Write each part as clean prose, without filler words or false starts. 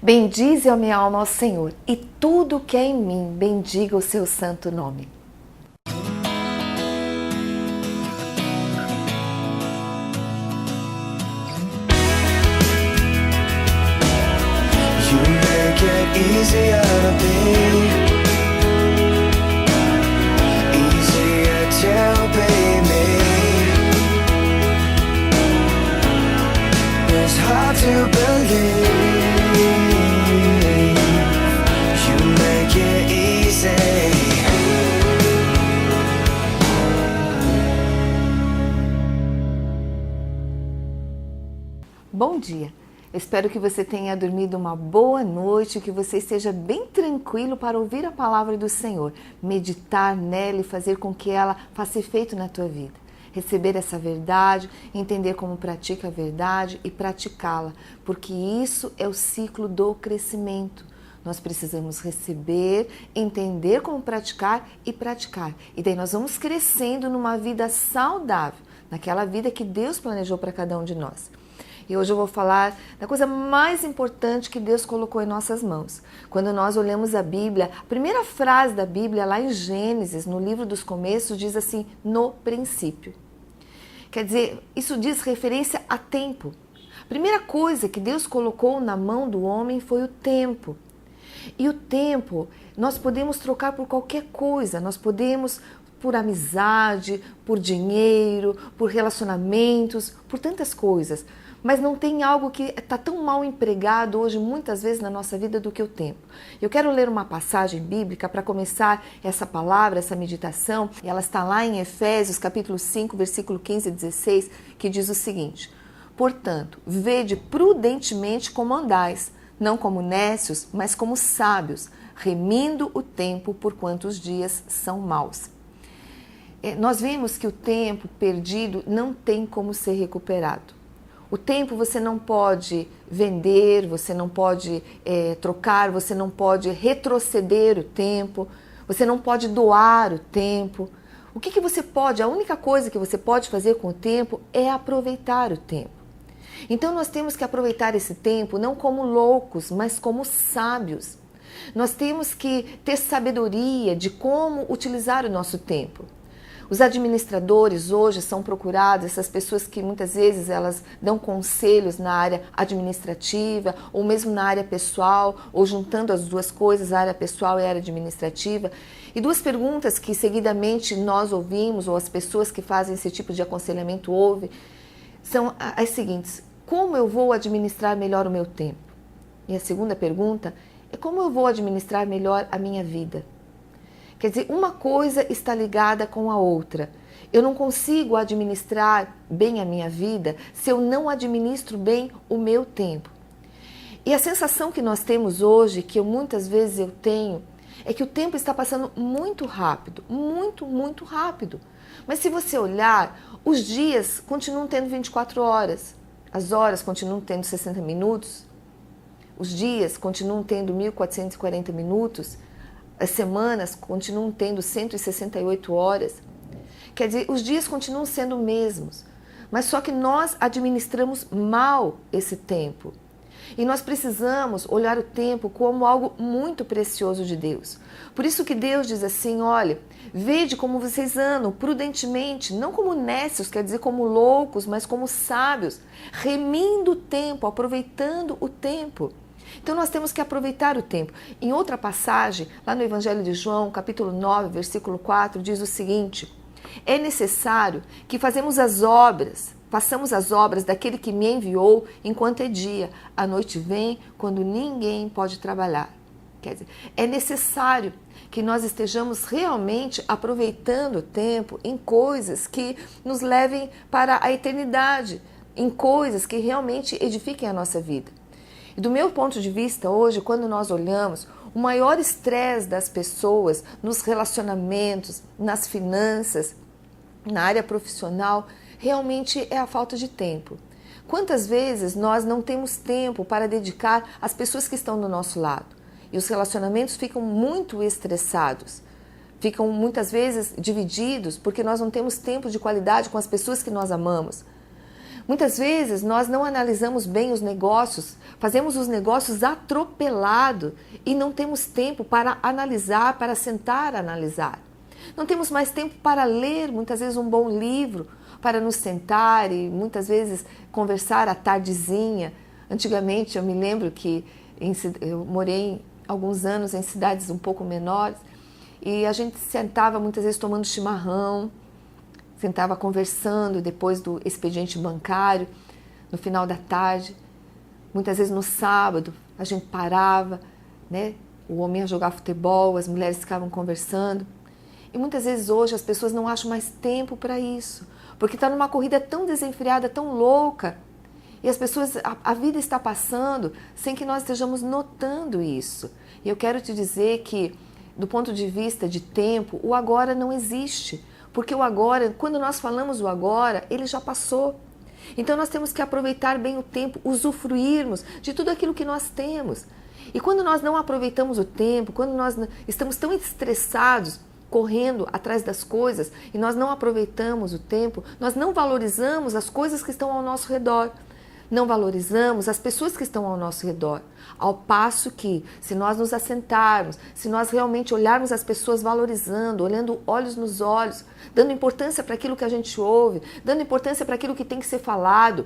Bendize a minha alma ao Senhor, e tudo que é em mim, bendiga o seu santo nome. You make it easier to be, easier to be me. It's hard to believe. You make it easy. Bom dia! Espero que você tenha dormido uma boa noite, que você esteja bem tranquilo para ouvir a palavra do Senhor, meditar nela e fazer com que ela faça efeito na tua vida. Receber essa verdade, entender como pratica a verdade e praticá-la, porque isso é o ciclo do crescimento. Nós precisamos receber, entender como praticar e praticar. E daí nós vamos crescendo numa vida saudável, naquela vida que Deus planejou para cada um de nós. E hoje eu vou falar da coisa mais importante que Deus colocou em nossas mãos. Quando nós olhamos a Bíblia, a primeira frase da Bíblia, lá em Gênesis, no livro dos começos, diz assim, no princípio. Quer dizer, isso diz referência a tempo. A primeira coisa que Deus colocou na mão do homem foi o tempo. E o tempo nós podemos trocar por qualquer coisa, nós podemos por amizade, por dinheiro, por relacionamentos, por tantas coisas. Mas não tem algo que está tão mal empregado hoje, muitas vezes, na nossa vida do que o tempo. Eu quero ler uma passagem bíblica para começar essa palavra, essa meditação. E ela está lá em Efésios, capítulo 5, versículo 15 e 16, que diz o seguinte: portanto, vede prudentemente como andais, não como nécios, mas como sábios, remindo o tempo, porquanto os dias são maus. Nós vemos que o tempo perdido não tem como ser recuperado. O tempo você não pode vender, você não pode trocar, você não pode retroceder o tempo, você não pode doar o tempo. O que você pode? A única coisa que você pode fazer com o tempo é aproveitar o tempo. Então nós temos que aproveitar esse tempo não como loucos, mas como sábios. Nós temos que ter sabedoria de como utilizar o nosso tempo. Os administradores hoje são procurados, essas pessoas que muitas vezes elas dão conselhos na área administrativa ou mesmo na área pessoal, ou juntando as duas coisas, a área pessoal e a área administrativa. E duas perguntas que seguidamente nós ouvimos, ou as pessoas que fazem esse tipo de aconselhamento ouvem, são as seguintes: como eu vou administrar melhor o meu tempo? E a segunda pergunta é: como eu vou administrar melhor a minha vida? Quer dizer, uma coisa está ligada com a outra. Eu não consigo administrar bem a minha vida se eu não administro bem o meu tempo. E a sensação que nós temos hoje, que muitas vezes eu tenho, é que o tempo está passando muito rápido, muito rápido. Mas se você olhar, os dias continuam tendo 24 horas, as horas continuam tendo 60 minutos, os dias continuam tendo 1440 minutos, as semanas continuam tendo 168 horas. Quer dizer, os dias continuam sendo os mesmos, mas só que nós administramos mal esse tempo. E nós precisamos olhar o tempo como algo muito precioso de Deus. Por isso que Deus diz assim: olha, vede como vocês andam prudentemente, não como nécios, quer dizer como loucos, mas como sábios, remindo o tempo, aproveitando o tempo. Então nós temos que aproveitar o tempo. Em outra passagem, lá no Evangelho de João, capítulo 9, versículo 4, diz o seguinte: é necessário que façamos as obras, façamos as obras daquele que me enviou enquanto é dia. A noite vem quando ninguém pode trabalhar. Quer dizer, é necessário que nós estejamos realmente aproveitando o tempo em coisas que nos levem para a eternidade, em coisas que realmente edifiquem a nossa vida. E do meu ponto de vista hoje, quando nós olhamos, o maior estresse das pessoas nos relacionamentos, nas finanças, na área profissional, realmente é a falta de tempo. Quantas vezes nós não temos tempo para dedicar às pessoas que estão do nosso lado? E os relacionamentos ficam muito estressados, ficam muitas vezes divididos porque nós não temos tempo de qualidade com as pessoas que nós amamos. Muitas vezes nós não analisamos bem os negócios, fazemos os negócios atropelado e não temos tempo para analisar, para sentar a analisar. Não temos mais tempo para ler, muitas vezes, um bom livro, para nos sentar e muitas vezes conversar à tardezinha. Antigamente, eu me lembro que eu morei alguns anos em cidades um pouco menores e a gente sentava muitas vezes tomando chimarrão, sentava conversando depois do expediente bancário, no final da tarde. Muitas vezes no sábado a gente parava, né? O homem ia jogar futebol, as mulheres ficavam conversando. E muitas vezes hoje as pessoas não acham mais tempo para isso, porque está numa corrida tão desenfreada, tão louca. E as pessoas, a vida está passando sem que nós estejamos notando isso. E eu quero te dizer que, do ponto de vista de tempo, o agora não existe. Porque o agora, quando nós falamos o agora, ele já passou. Então nós temos que aproveitar bem o tempo, usufruirmos de tudo aquilo que nós temos. E quando nós não aproveitamos o tempo, quando nós estamos tão estressados, correndo atrás das coisas, e nós não aproveitamos o tempo, nós não valorizamos as coisas que estão ao nosso redor. Não valorizamos as pessoas que estão ao nosso redor. Ao passo que, se nós nos assentarmos, se nós realmente olharmos as pessoas valorizando, olhando olhos nos olhos, dando importância para aquilo que a gente ouve, dando importância para aquilo que tem que ser falado,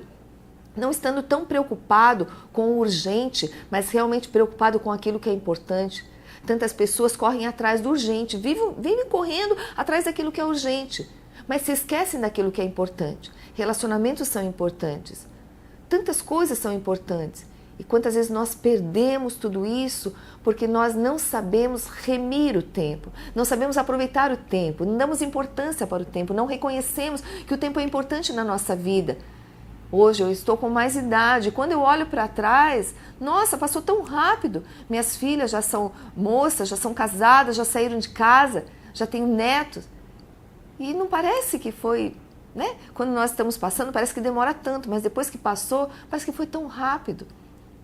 não estando tão preocupado com o urgente, mas realmente preocupado com aquilo que é importante. Tantas pessoas correm atrás do urgente, vivem correndo atrás daquilo que é urgente, mas se esquecem daquilo que é importante. Relacionamentos são importantes. Tantas coisas são importantes. E quantas vezes nós perdemos tudo isso porque nós não sabemos remir o tempo, não sabemos aproveitar o tempo, não damos importância para o tempo, não reconhecemos que o tempo é importante na nossa vida. Hoje eu estou com mais idade, quando eu olho para trás, nossa, passou tão rápido. Minhas filhas já são moças, já são casadas, já saíram de casa, já tenho netos. E não parece que foi... né? Quando nós estamos passando, parece que demora tanto, mas depois que passou, parece que foi tão rápido.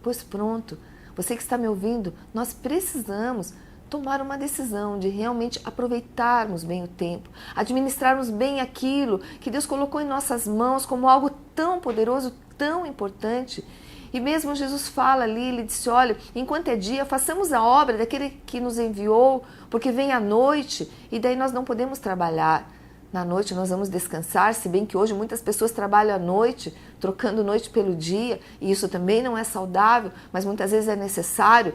Pois pronto, você que está me ouvindo, nós precisamos tomar uma decisão de realmente aproveitarmos bem o tempo, administrarmos bem aquilo que Deus colocou em nossas mãos como algo tão poderoso, tão importante. E mesmo Jesus fala ali, ele disse, olha, enquanto é dia, façamos a obra daquele que nos enviou, porque vem a noite e daí nós não podemos trabalhar. Na noite nós vamos descansar, se bem que hoje muitas pessoas trabalham à noite, trocando noite pelo dia, e isso também não é saudável, mas muitas vezes é necessário.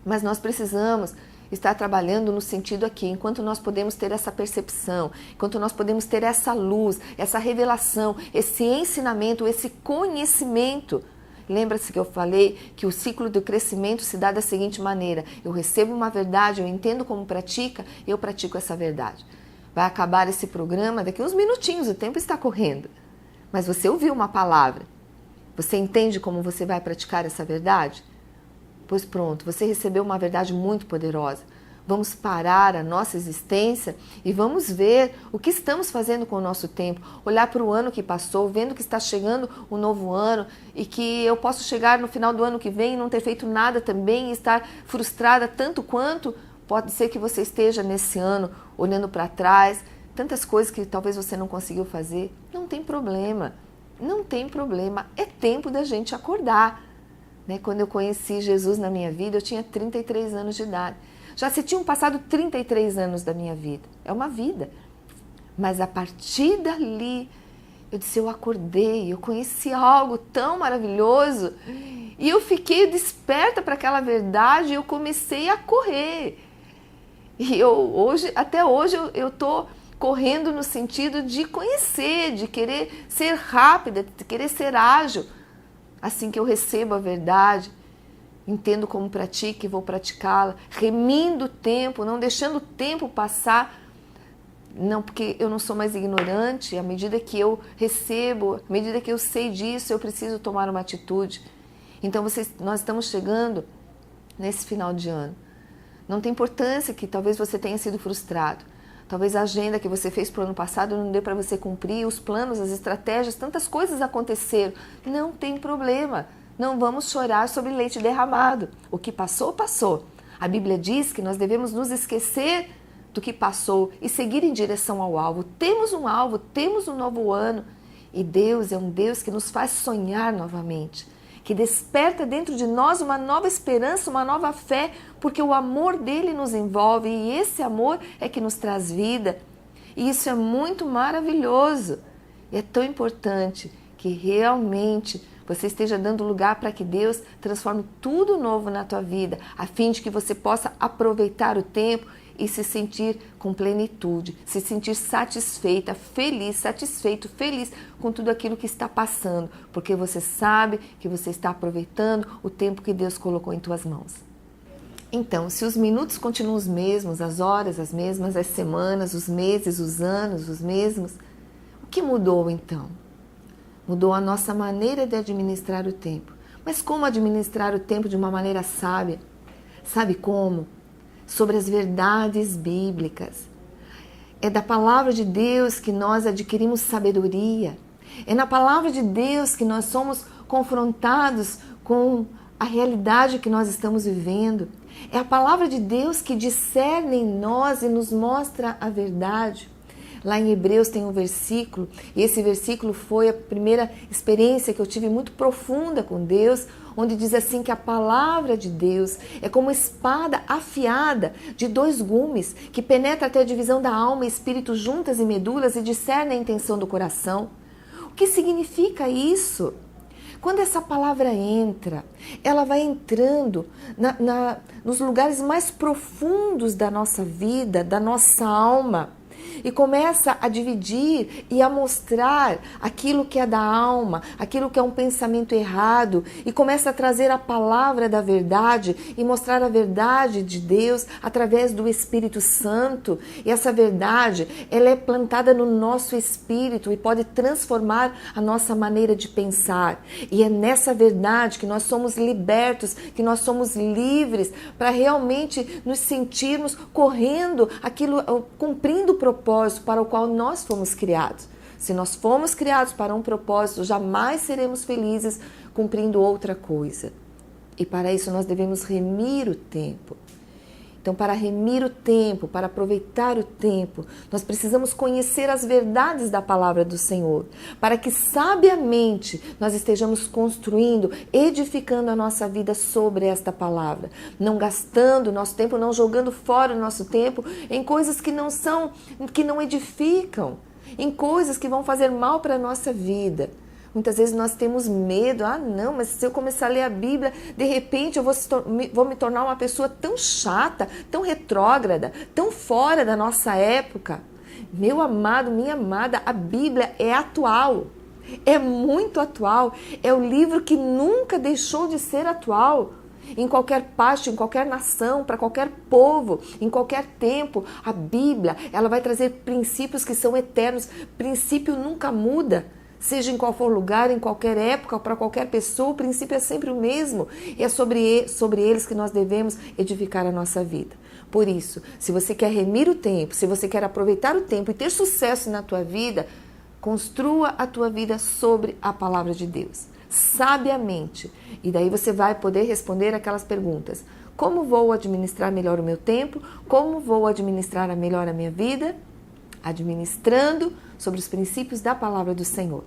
Mas nós precisamos estar trabalhando no sentido aqui, enquanto nós podemos ter essa percepção, enquanto nós podemos ter essa luz, essa revelação, esse ensinamento, esse conhecimento. Lembra-se que eu falei que o ciclo do crescimento se dá da seguinte maneira: eu recebo uma verdade, eu entendo como pratica, eu pratico essa verdade. Vai acabar esse programa daqui uns minutinhos, o tempo está correndo. Mas você ouviu uma palavra. Você entende como você vai praticar essa verdade? Pois pronto, você recebeu uma verdade muito poderosa. Vamos parar a nossa existência e vamos ver o que estamos fazendo com o nosso tempo. Olhar para o ano que passou, vendo que está chegando um novo ano e que eu posso chegar no final do ano que vem e não ter feito nada também e estar frustrada tanto quanto. Pode ser que você esteja nesse ano olhando para trás, tantas coisas que talvez você não conseguiu fazer. Não tem problema, não tem problema. É tempo da gente acordar. Né? Quando eu conheci Jesus na minha vida, eu tinha 33 anos de idade. Já se tinham passado 33 anos da minha vida. É uma vida. Mas a partir dali, eu disse, eu acordei, eu conheci algo tão maravilhoso. E eu fiquei desperta para aquela verdade e eu comecei a correr. E até hoje eu estou correndo no sentido de conhecer, de querer ser rápida, de querer ser ágil. Assim que eu recebo a verdade, entendo como pratico e vou praticá-la, remindo o tempo, não deixando o tempo passar. Não, porque eu não sou mais ignorante, à medida que eu recebo, à medida que eu sei disso, eu preciso tomar uma atitude. Então nós estamos chegando nesse final de ano. Não tem importância que talvez você tenha sido frustrado. Talvez a agenda que você fez para o ano passado não deu para você cumprir, os planos, as estratégias, tantas coisas aconteceram. Não tem problema. Não vamos chorar sobre leite derramado. O que passou, passou. A Bíblia diz que nós devemos nos esquecer do que passou e seguir em direção ao alvo. Temos um alvo, temos um novo ano E Deus é um Deus que nos faz sonhar novamente, que desperta dentro de nós uma nova esperança, uma nova fé, porque o amor dele nos envolve e esse amor é que nos traz vida. E isso é muito maravilhoso. E é tão importante que realmente você esteja dando lugar para que Deus transforme tudo novo na tua vida, a fim de que você possa aproveitar o tempo e se sentir com plenitude, se sentir satisfeita, feliz, satisfeito, feliz com tudo aquilo que está passando, porque você sabe que você está aproveitando o tempo que Deus colocou em tuas mãos. Então, se os minutos continuam os mesmos, as horas as mesmas, as semanas, os meses, os anos os mesmos, o que mudou então? Mudou a nossa maneira de administrar o tempo. Mas como administrar o tempo de uma maneira sábia? Sabe como? Sobre as verdades bíblicas. É da palavra de Deus que nós adquirimos sabedoria. É na palavra de Deus que nós somos confrontados com a realidade que nós estamos vivendo. É a palavra de Deus que discerne em nós e nos mostra a verdade. Lá em Hebreus tem um versículo, e esse versículo foi a primeira experiência que eu tive muito profunda com Deus, onde diz assim que a palavra de Deus é como espada afiada de 2 gumes, que penetra até a divisão da alma e espírito juntas e medulas e discerne a intenção do coração. O que significa isso? Quando essa palavra entra, ela vai entrando nos lugares mais profundos da nossa vida, da nossa alma, e começa a dividir e a mostrar aquilo que é da alma, aquilo que é um pensamento errado, e começa a trazer a palavra da verdade e mostrar a verdade de Deus através do Espírito Santo. E essa verdade, ela é plantada no nosso espírito e pode transformar a nossa maneira de pensar. E é nessa verdade que nós somos libertos, que nós somos livres para realmente nos sentirmos correndo aquilo, cumprindo o propósito para o qual nós fomos criados. Se nós fomos criados para um propósito, jamais seremos felizes cumprindo outra coisa. E para isso nós devemos remir o tempo. Então, para remir o tempo, para aproveitar o tempo, nós precisamos conhecer as verdades da palavra do Senhor, para que sabiamente nós estejamos construindo, edificando a nossa vida sobre esta palavra, não gastando o nosso tempo, não jogando fora o nosso tempo em coisas que não edificam, em coisas que vão fazer mal para a nossa vida. Muitas vezes nós temos medo, não, mas se eu começar a ler a Bíblia, de repente eu vou me tornar uma pessoa tão chata, tão retrógrada, tão fora da nossa época. Meu amado, minha amada, a Bíblia é atual, é muito atual, é o livro que nunca deixou de ser atual. Em qualquer parte, em qualquer nação, para qualquer povo, em qualquer tempo, a Bíblia, ela vai trazer princípios que são eternos, princípio nunca muda. Seja em qual for lugar, em qualquer época, para qualquer pessoa, o princípio é sempre o mesmo. E é sobre eles que nós devemos edificar a nossa vida. Por isso, se você quer remir o tempo, se você quer aproveitar o tempo e ter sucesso na tua vida, construa a tua vida sobre a palavra de Deus, sabiamente. E daí você vai poder responder aquelas perguntas. Como vou administrar melhor o meu tempo? Como vou administrar melhor a minha vida? Administrando sobre os princípios da palavra do Senhor.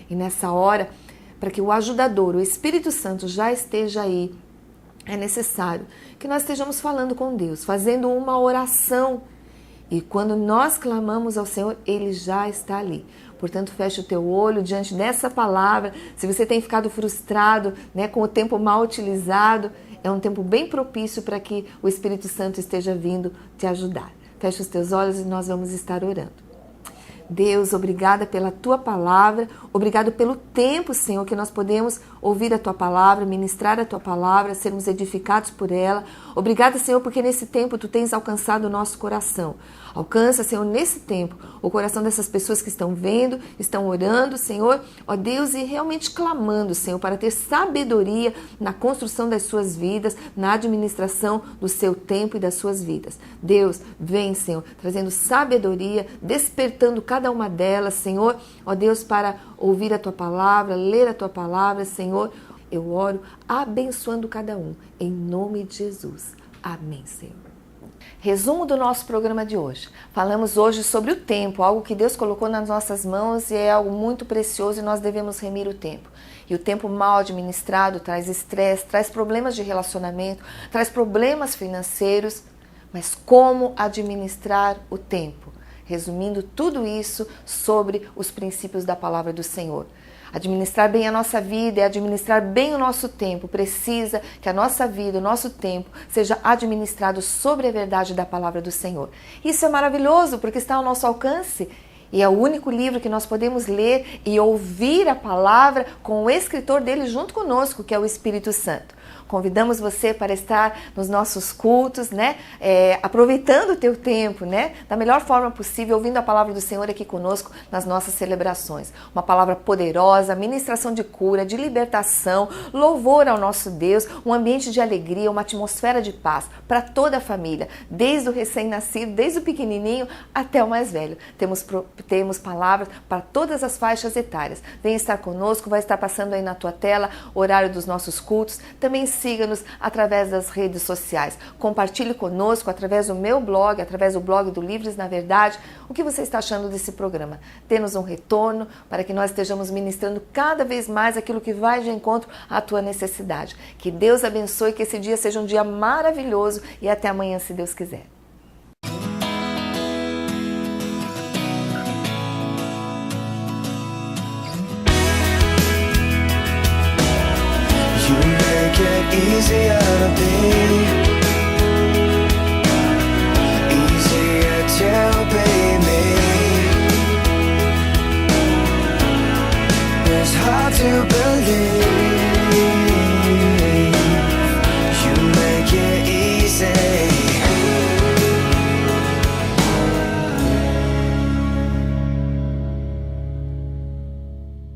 E nessa hora, para que o ajudador, o Espírito Santo já esteja aí, é necessário que nós estejamos falando com Deus, fazendo uma oração. E quando nós clamamos ao Senhor, Ele já está ali. Portanto, feche o teu olho diante dessa palavra. Se você tem ficado frustrado, com o tempo mal utilizado, é um tempo bem propício para que o Espírito Santo esteja vindo te ajudar. Feche os teus olhos e nós vamos estar orando. Deus, obrigada pela Tua palavra, obrigado pelo tempo, Senhor, que nós podemos ouvir a Tua palavra, ministrar a Tua palavra, sermos edificados por ela. Obrigada, Senhor, porque nesse tempo Tu tens alcançado o nosso coração. Alcança, Senhor, nesse tempo, o coração dessas pessoas que estão vendo, estão orando, Senhor, ó Deus, e realmente clamando, Senhor, para ter sabedoria na construção das suas vidas, na administração do seu tempo e das suas vidas. Deus, vem, Senhor, trazendo sabedoria, despertando cada uma delas, Senhor, ó Deus, para ouvir a Tua palavra, ler a Tua palavra, Senhor. Eu oro abençoando cada um, em nome de Jesus. Amém, Senhor. Resumo do nosso programa de hoje. Falamos hoje sobre o tempo, algo que Deus colocou nas nossas mãos e é algo muito precioso e nós devemos remir o tempo. E o tempo mal administrado traz estresse, traz problemas de relacionamento, traz problemas financeiros. Mas como administrar o tempo? Resumindo tudo isso sobre os princípios da palavra do Senhor. Administrar bem a nossa vida e administrar bem o nosso tempo. Precisa que a nossa vida, o nosso tempo, seja administrado sobre a verdade da palavra do Senhor. Isso é maravilhoso porque está ao nosso alcance. E é o único livro que nós podemos ler e ouvir a palavra com o escritor dele junto conosco, que é o Espírito Santo. Convidamos você para estar nos nossos cultos, né? Aproveitando o teu tempo, né? Da melhor forma possível, ouvindo a palavra do Senhor aqui conosco nas nossas celebrações. Uma palavra poderosa, ministração de cura, de libertação, louvor ao nosso Deus, um ambiente de alegria, uma atmosfera de paz para toda a família, desde o recém-nascido, desde o pequenininho até o mais velho. Temos palavras para todas as faixas etárias. Vem estar conosco, vai estar passando aí na tua tela o horário dos nossos cultos. Também siga-nos através das redes sociais. Compartilhe conosco através do meu blog, através do blog do Livres na Verdade, o que você está achando desse programa. Dê-nos um retorno para que nós estejamos ministrando cada vez mais aquilo que vai de encontro à tua necessidade. Que Deus abençoe, que esse dia seja um dia maravilhoso e até amanhã, se Deus quiser. Easier to be, easier to be me. It's hard to believe